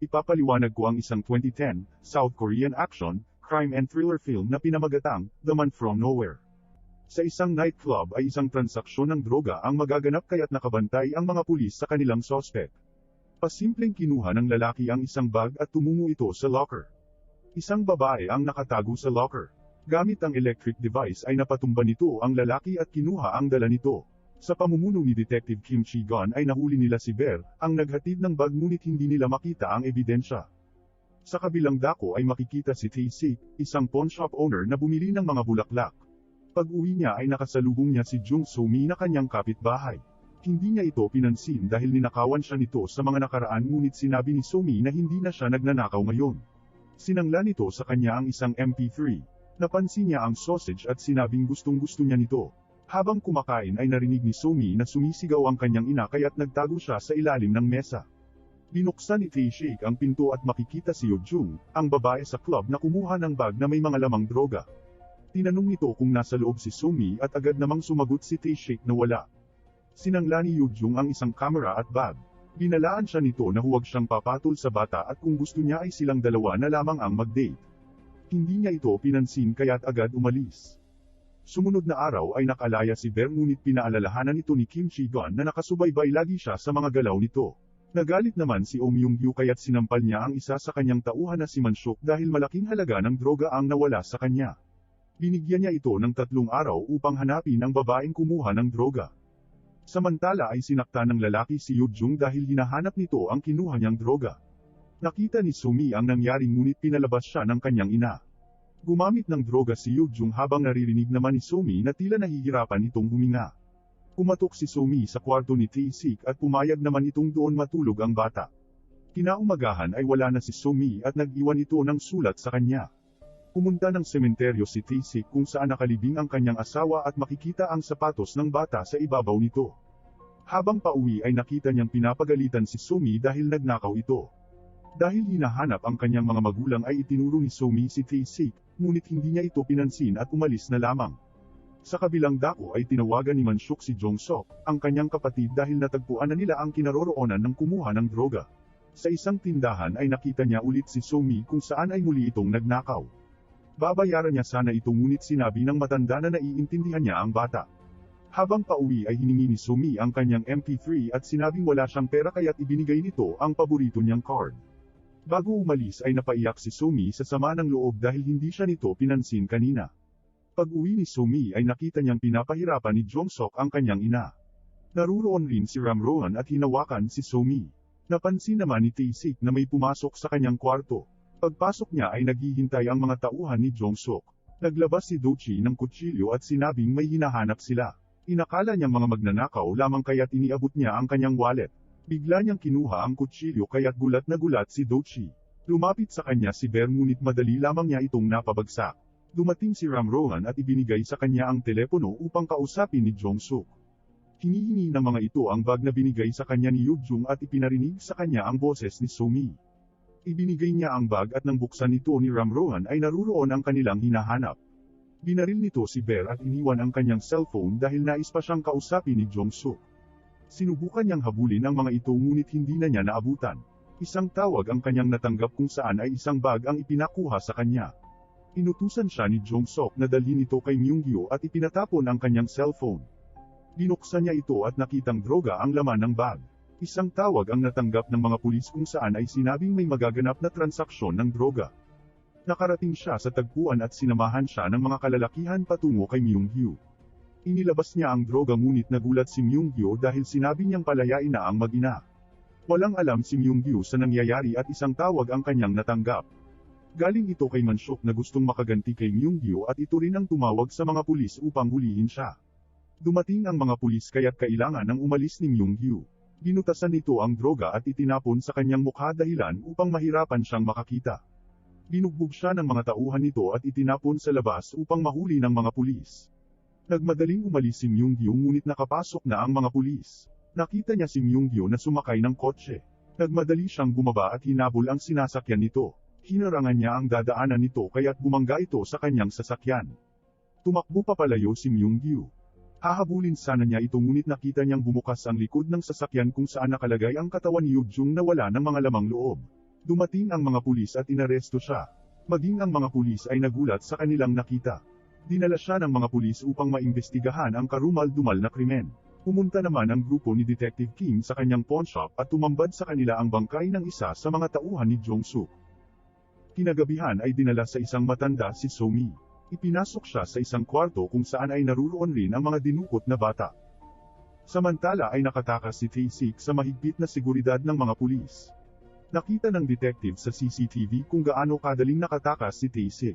ipapaliwanag ko ang isang 2010, South Korean action, crime and thriller film na pinamagatang, The Man from Nowhere. Sa isang nightclub ay isang transaksyon ng droga ang magaganap kaya't nakabantay ang mga pulis sa kanilang suspect. Pasimpleng kinuha ng lalaki ang isang bag at tumungo ito sa locker. Isang babae ang nakatago sa locker. Gamit ang electric device ay napatumba nito ang lalaki at kinuha ang dala nito. Sa pamumuno ni Detective Kim Chi-gun ay nahuli nila si Bear, ang naghatid ng bag ngunit hindi nila makita ang ebidensya. Sa kabilang dako ay makikita si Tae-sik, isang pawn shop owner na bumili ng mga bulaklak. Pag-uwi niya ay nakasalubong niya si Jung So-mi na kanyang kapitbahay. Hindi niya ito pinansin dahil ninakawan siya nito sa mga nakaraan ngunit sinabi ni So-mi na hindi na siya nagnanakaw ngayon. Sinangla nito sa kanya ang isang MP3. Napansin niya ang sausage at sinabing gustong-gusto niya nito. Habang kumakain ay narinig ni So-mi na sumisigaw ang kanyang ina kaya't nagtago siya sa ilalim ng mesa. Binuksan ni Tae-sik ang pinto at makikita si Yo-jung, ang babae sa club na kumuha ng bag na may mga lamang droga. Tinanong nito kung nasa loob si So-mi at agad namang sumagot si Tae-sik na wala. Sinangla ni Yo-jung ang isang kamera at bag. Binalaan siya nito na huwag siyang papatol sa bata at kung gusto niya ay silang dalawa na lamang ang mag-date. Hindi niya ito pinansin kaya't agad umalis. Sumunod na araw ay nakalaya si Bear ngunit pinaalalahanan ito ni Kim Chi-gun na nakasubaybay lagi siya sa mga galaw nito. Nagalit naman si Oh Myung-gyu kaya't sinampal niya ang isa sa kanyang tauhan na si Mansyuk dahil malaking halaga ng droga ang nawala sa kanya. Binigyan niya ito ng 3 araw upang hanapin ang babaeng kumuha ng droga. Samantala ay sinakta ng lalaki si Yo-jung dahil hinahanap nito ang kinuha niyang droga. Nakita ni So-mi ang nangyari ngunit pinalabas siya ng kanyang ina. Gumamit ng droga si Yo-jung habang naririnig naman ni So-mi na tila nahihirapan itong huminga. Kumatok si So-mi sa kwarto ni Tae-sik at pumayag naman itong doon matulog ang bata. Kinaumagahan ay wala na si So-mi at nag-iwan ito ng sulat sa kanya. Pumunta ng sementeryo si Tae-sik kung saan nakalibing ang kanyang asawa at makikita ang sapatos ng bata sa ibabaw nito. Habang pauwi ay nakita niyang pinapagalitan si So-mi dahil nagnakaw ito. Dahil hinahanap ang kanyang mga magulang ay itinuro ni So-mi si Tae-sik, ngunit hindi niya ito pinansin at umalis na lamang. Sa kabilang dako ay tinawagan ni Mansyuk si Jong-sok, ang kanyang kapatid dahil natagpuan na nila ang kinaroroonan ng kumuha ng droga. Sa isang tindahan ay nakita niya ulit si So-mi kung saan ay muli itong nagnakaw. Babayaran niya sana ito ngunit sinabi ng matanda na naiintindihan niya ang bata. Habang pauwi ay hiningi ni So-mi ang kanyang MP3 at sinabing wala siyang pera kaya't ibinigay nito ang paborito niyang card. Bago umalis ay napaiyak si So-mi sa sama ng loob dahil hindi siya nito pinansin kanina. Pag-uwi ni So-mi ay nakita niyang pinapahirapan ni Jong-sok ang kanyang ina. Naruroon rin si Ram-rohan at hinawakan si So-mi. Napansin naman ni Tae-sik na may pumasok sa kanyang kwarto. Pagpasok niya ay naghihintay ang mga tauhan ni Jong-sok. Naglabas si Do-chi ng kutsilyo at sinabing may hinahanap sila. Inakala niyang mga magnanakaw lamang kaya't iniabot niya ang kanyang wallet. Bigla niyang kinuha ang kutsilyo kaya't gulat na gulat si Do-chi. Lumapit sa kanya si Bear ngunit madali lamang niya itong napabagsak. Dumating si Ram-rohan at ibinigay sa kanya ang telepono upang kausapin ni Jong-suk. Hinihingi ng mga ito ang bag na binigay sa kanya ni Yo-jung at ipinarinig sa kanya ang boses ni So-mi. Ibinigay niya ang bag at nang buksan nito ni Ram-rohan ay naruroon ang kanilang hinahanap. Binaril nito si Bear at iniwan ang kanyang cellphone dahil nais pa siyang kausapin ni Jong-suk. Sinubukan niyang habulin ang mga ito ngunit hindi na niya naabutan. Isang tawag ang kanyang natanggap kung saan ay isang bag ang ipinakuha sa kanya. Inutusan siya ni Jong-sok na dalhin ito kay Myung-gyu at ipinatapon ang kanyang cellphone. Binuksan niya ito at nakitang droga ang laman ng bag. Isang tawag ang natanggap ng mga pulis kung saan ay sinabing may magaganap na transaksyon ng droga. Nakarating siya sa tagpuan at sinamahan siya ng mga kalalakihan patungo kay Myung-gyu. Inilabas niya ang droga ngunit nagulat si Myung-gyu dahil sinabi niyang palayain na ang mag-ina. Walang alam si Myung-gyu sa nangyayari at isang tawag ang kanyang natanggap. Galing ito kay Mansyuk na gustong makaganti kay Myung-gyu at ito rin ang tumawag sa mga pulis upang hulihin siya. Dumating ang mga pulis kaya't kailangan ng umalis ni Myung-gyu. Binutasan nito ang droga at itinapon sa kanyang mukha dahilan upang mahirapan siyang makakita. Binugbog siya ng mga tauhan nito at itinapon sa labas upang mahuli ng mga pulis. Nagmadaling umalis si Myung-gyu ngunit nakapasok na ang mga pulis. Nakita niya si Myung-gyu na sumakay ng kotse. Nagmadali siyang bumaba at hinabol ang sinasakyan nito. Hinarangan niya ang dadaanan nito kaya't bumangga ito sa kanyang sasakyan. Tumakbo papalayo si Myung-gyu. Hahabulin sana niya ito ngunit nakita niyang bumukas ang likod ng sasakyan kung saan nakalagay ang katawan ni Yo-jung na wala ng mga lamang loob. Dumating ang mga pulis at inaresto siya. Maging ang mga pulis ay nagulat sa kanilang nakita. Dinala siya ng mga pulis upang maimbestigahan ang karumal-dumal na krimen. Pumunta naman ang grupo ni Detective Kim sa kanyang pawnshop at tumambad sa kanila ang bangkay ng isa sa mga tauhan ni Jong-suk. Kinagabihan ay dinala sa isang matanda si So-mi. Ipinasok siya sa isang kwarto kung saan ay naruroon rin ang mga dinukot na bata. Samantala ay nakatakas si Tae-sik sa mahigpit na seguridad ng mga pulis. Nakita ng detective sa CCTV kung gaano kadaling nakatakas si Tae-sik.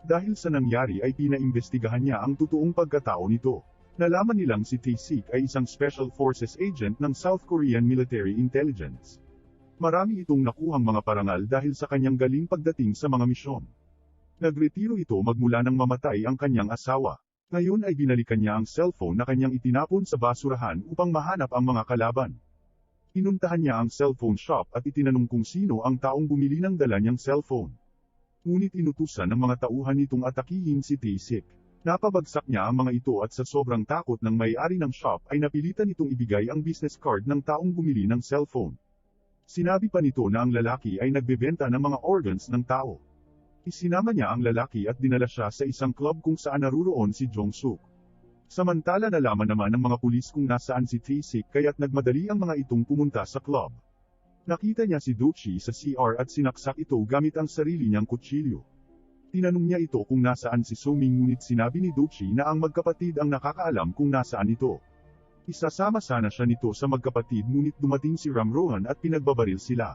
Dahil sa nangyari ay pinaimbestigahan niya ang totoong pagkatao nito. Nalaman nilang si Tae-sik ay isang Special Forces agent ng South Korean Military Intelligence. Marami itong nakuhang mga parangal dahil sa kanyang galing pagdating sa mga misyon. Nagretiro ito magmula nang mamatay ang kanyang asawa. Ngayon ay binalikan niya ang cellphone na kanyang itinapon sa basurahan upang mahanap ang mga kalaban. Inuntahan niya ang cellphone shop at itinanong kung sino ang taong bumili ng dala niyang cellphone. Ngunit inutusan ng mga tauhan nitong atakihin si Tae-sik. Napabagsak niya ang mga ito at sa sobrang takot ng may-ari ng shop ay napilitan itong ibigay ang business card ng taong bumili ng cellphone. Sinabi pa nito na ang lalaki ay nagbebenta ng mga organs ng tao. Isinama niya ang lalaki at dinala siya sa isang club kung saan naruroon si Jong-suk. Samantala nalaman naman ng mga pulis kung nasaan si Tae-sik kaya't nagmadali ang mga itong pumunta sa club. Nakita niya si Do-chi sa CR at sinaksak ito gamit ang sarili niyang kutsilyo. Tinanong niya ito kung nasaan si So-mi ngunit sinabi ni Do-chi na ang magkapatid ang nakakaalam kung nasaan ito. Isasama sana siya nito sa magkapatid ngunit dumating si Ram-rohan at pinagbabaril sila.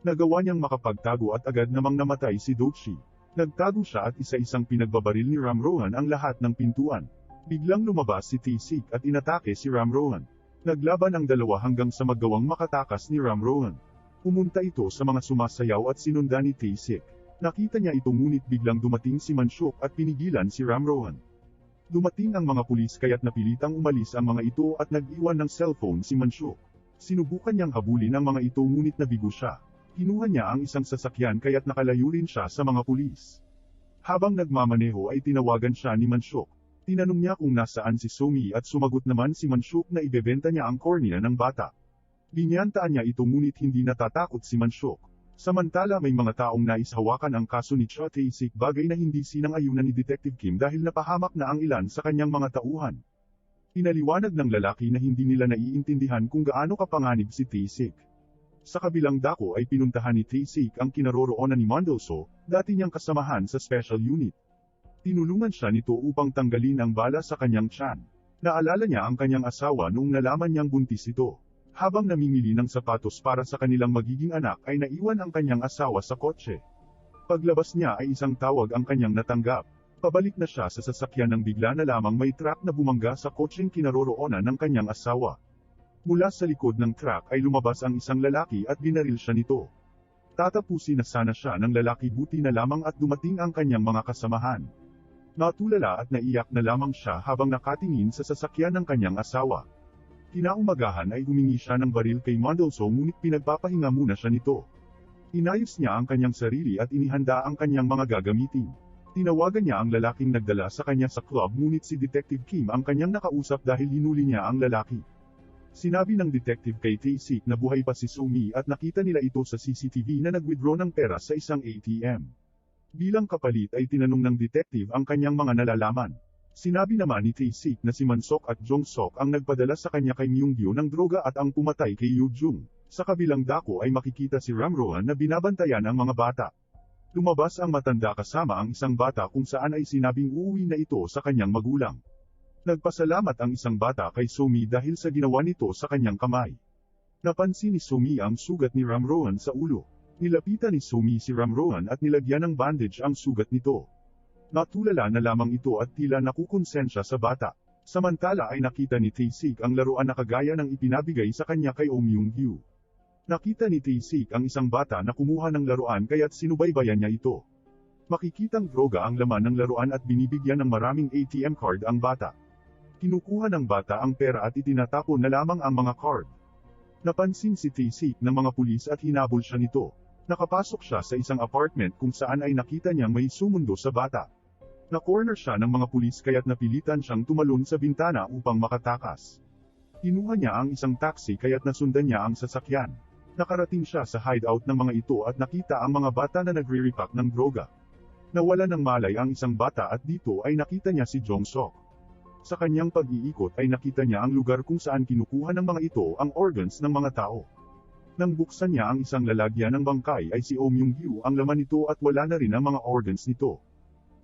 Nagawa niyang makapagtago at agad namang namatay si Do-chi. Nagtago siya at isa-isang pinagbabaril ni Ram-rohan ang lahat ng pintuan. Biglang lumabas si Tae-sik at inatake si Ram-rohan. Naglaban ang dalawa hanggang sa magawang makatakas ni Ram-rohan. Pumunta ito sa mga sumasayaw at sinundan ni Tae-sik. Nakita niya ito ngunit biglang dumating si Mansyuk at pinigilan si Ram-rohan. Dumating ang mga pulis kaya't napilitang umalis ang mga ito at nag-iwan ng cellphone si Mansyuk. Sinubukan niyang habulin ang mga ito ngunit nabigo siya. Kinuha niya ang isang sasakyan kaya't nakalayo rin siya sa mga pulis. Habang nagmamaneho ay tinawagan siya ni Mansyuk. Tinanong niya kung nasaan si So-mi at sumagot naman si Mansyuk na ibebenta niya ang kornea ng bata. Binyantaan niya ito ngunit hindi natatakot si Mansyuk. Samantala may mga taong nais hawakan ang kaso ni Cha Tae-sik bagay na hindi sinang-ayunan ni Detective Kim dahil napahamak na ang ilan sa kanyang mga tauhan. Pinaliwanag ng lalaki na hindi nila naiintindihan kung gaano kapanganib si Tae-sik. Sa kabilang dako ay pinuntahan ni Tae-sik ang kinaroroonan ni Mandolso, dati niyang kasamahan sa special unit. Tinulungan siya nito upang tanggalin ang bala sa kanyang tiyan. Naalala niya ang kanyang asawa noong nalaman niyang buntis ito. Habang namimili ng sapatos para sa kanilang magiging anak ay naiwan ang kanyang asawa sa kotse. Paglabas niya ay isang tawag ang kanyang natanggap. Pabalik na siya sa sasakyan nang bigla na lamang may truck na bumangga sa kotseng kinaroroonan ng kanyang asawa. Mula sa likod ng truck ay lumabas ang isang lalaki at binaril siya nito. Tatapusin na sana siya ng lalaki buti na lamang at dumating ang kanyang mga kasamahan. Natulala at naiyak na lamang siya habang nakatingin sa sasakyan ng kanyang asawa. Kinaumagahan ay humingi siya ng baril kay Mandolso ngunit pinagpapahinga muna siya nito. Inayos niya ang kanyang sarili at inihanda ang kanyang mga gagamitin. Tinawagan niya ang lalaking nagdala sa kanya sa club ngunit si Detective Kim ang kanyang nakausap dahil hinuli niya ang lalaki. Sinabi ng detective kay Tae-sik na buhay pa si So-mi at nakita nila ito sa CCTV na nag-withdraw ng pera sa isang ATM. Bilang kapalit ay tinanong ng detective ang kanyang mga nalalaman. Sinabi naman ni Tae-sik na si Mansok at Jong-sok ang nagpadala sa kanya kay Myung-gyu ng droga at ang pumatay kay Yoo-jung. Sa kabilang dako ay makikita si Ram-rohan na binabantayan ang mga bata. Lumabas ang matanda kasama ang isang bata kung saan ay sinabing uuwi na ito sa kanyang magulang. Nagpasalamat ang isang bata kay So-mi dahil sa ginawa nito sa kanyang kamay. Napansin ni So-mi ang sugat ni Ram-rohan sa ulo. Nilapitan ni So-mi si Ram-rohan at nilagyan ng bandage ang sugat nito. Natulala na lamang ito at tila nakukonsensya sa bata. Samantala ay nakita ni Tae-sik ang laruan na kagaya ng ipinabigay sa kanya kay Oh Myung-gyu. Nakita ni Tae-sik ang isang bata na kumuha ng laruan kaya't sinubaybayan niya ito. Makikitang droga ang laman ng laruan at binibigyan ng maraming ATM card ang bata. Kinukuha ng bata ang pera at itinatapon na lamang ang mga card. Napansin si Tae-sik ng mga pulis at hinabol siya nito. Nakapasok siya sa isang apartment kung saan ay nakita niyang may sumundo sa bata. Na-corner siya ng mga pulis kaya't napilitan siyang tumalon sa bintana upang makatakas. Kinuha niya ang isang taxi kaya't nasundan niya ang sasakyan. Nakarating siya sa hideout ng mga ito at nakita ang mga bata na nagre-repack ng droga. Nawala ng malay ang isang bata at dito ay nakita niya si Jong-sok. Sa kanyang pag-iikot ay nakita niya ang lugar kung saan kinukuha ng mga ito ang organs ng mga tao. Nang buksan niya ang isang lalagyan ng bangkay ay si Oh Myung-gyu ang laman nito at wala na rin ang mga organs nito.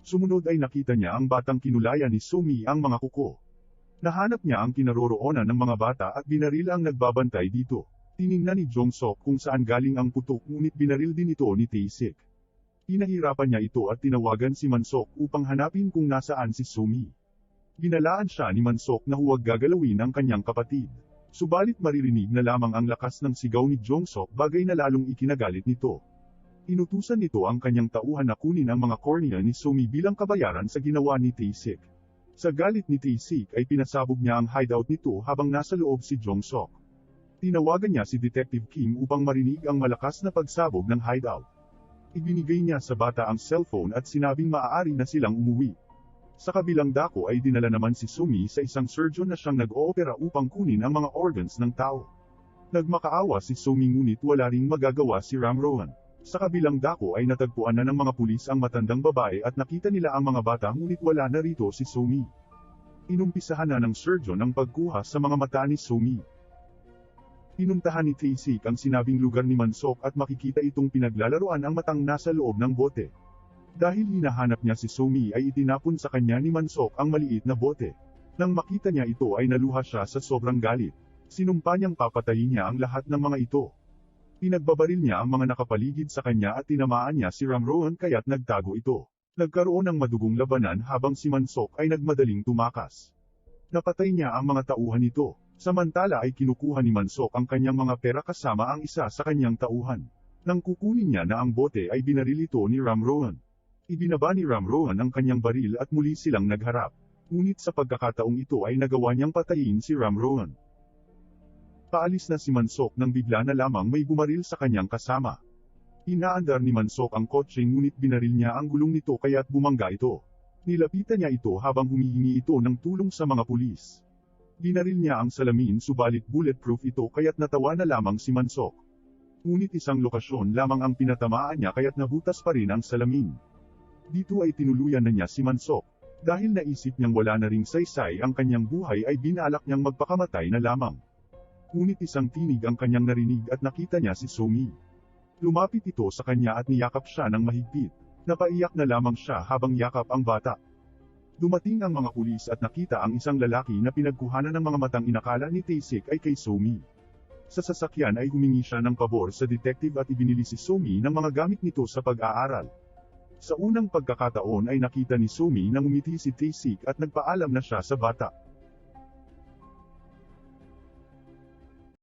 Sumunod ay nakita niya ang batang kinulayan ni Sumi ang mga kuko. Nahanap niya ang kinaroroonan ng mga bata at binaril ang nagbabantay dito. Tiningnan ni Jong-sok kung saan galing ang putok ngunit binaril din ito ni Tae-sik. Pinahirapan niya ito at tinawagan si Mansok upang hanapin kung nasaan si Sumi. Ginalaan siya ni Mansok na huwag gagalawin ang kanyang kapatid. Subalit maririnig na lamang ang lakas ng sigaw ni Jong-sok bagay na lalong ikinagalit nito. Inutusan nito ang kanyang tauhan na kunin ang mga kornea ni Sumi bilang kabayaran sa ginawa ni Tae-sik. Sa galit ni Tae-sik ay pinasabog niya ang hideout nito habang nasa loob si Jong-sok. Tinawagan niya si Detective Kim upang marinig ang malakas na pagsabog ng hideout. Ibinigay niya sa bata ang cellphone at sinabing maaari na silang umuwi. Sa kabilang dako ay dinala naman si Sumi sa isang surgeon na siyang nag-oopera upang kunin ang mga organs ng tao. Nagmakaawa si Sumi ngunit wala ring magagawa si Ram-roan. Sa kabilang dako ay natagpuan na ng mga pulis ang matandang babae at nakita nila ang mga bata ngunit wala na rito si Sumi. Inumpisahan na ng surgeon ang pagkuha sa mga mata ni Sumi. Pinuntahan ni Tae-sik ang sinabing lugar ni Mansok at makikita itong pinaglalaroan ang matang nasa loob ng bote. Dahil hinahanap niya si Sumi ay itinapon sa kanya ni Mansok ang maliit na bote. Nang makita niya ito ay naluha siya sa sobrang galit. Sinumpa niyang papatayin niya ang lahat ng mga ito. Pinagbabaril niya ang mga nakapaligid sa kanya at tinamaan niya si Ram-roan kaya't nagtago ito. Nagkaroon ng madugong labanan habang si Mansok ay nagmadaling tumakas. Napatay niya ang mga tauhan nito. Samantala ay kinukuha ni Mansok ang kanyang mga pera kasama ang isa sa kanyang tauhan. Nang kukunin niya na ang bote ay binaril ito ni Ram-roan. Ibinaba ni Ram-roan ang kanyang baril at muli silang nagharap. Ngunit sa pagkakataong ito ay nagawa niyang patayin si Ram-roan. Paalis na si Mansok nang bigla na lamang may bumaril sa kanyang kasama. Inaandar ni Mansok ang kotse ngunit binaril niya ang gulong nito kaya't bumangga ito. Nilapitan niya ito habang humihingi ito ng tulong sa mga pulis. Binaril niya ang salamin subalit bulletproof ito kaya't natawa na lamang si Mansok. Ngunit isang lokasyon lamang ang pinatamaan niya kaya't nabutas pa rin ang salamin. Dito ay tinuluyan na niya si Mansok. Dahil naisip niyang wala na ring saysay ang kanyang buhay ay binalak niyang magpakamatay na lamang. Ngunit isang tinig ang kanyang narinig at nakita niya si Sumi. Lumapit ito sa kanya at niyakap siya ng mahigpit. Napaiyak na lamang siya habang yakap ang bata. Dumating ang mga pulis at nakita ang isang lalaki na pinagkuhanan ng mga matang inakala ni Tae-sik ay kay Sumi. Sa sasakyan ay humingi siya ng pabor sa detective at ibinili si Sumi ng mga gamit nito sa pag-aaral. Sa unang pagkakataon ay nakita ni Sumi na ngumiti si Tae-sik at nagpaalam na siya sa bata.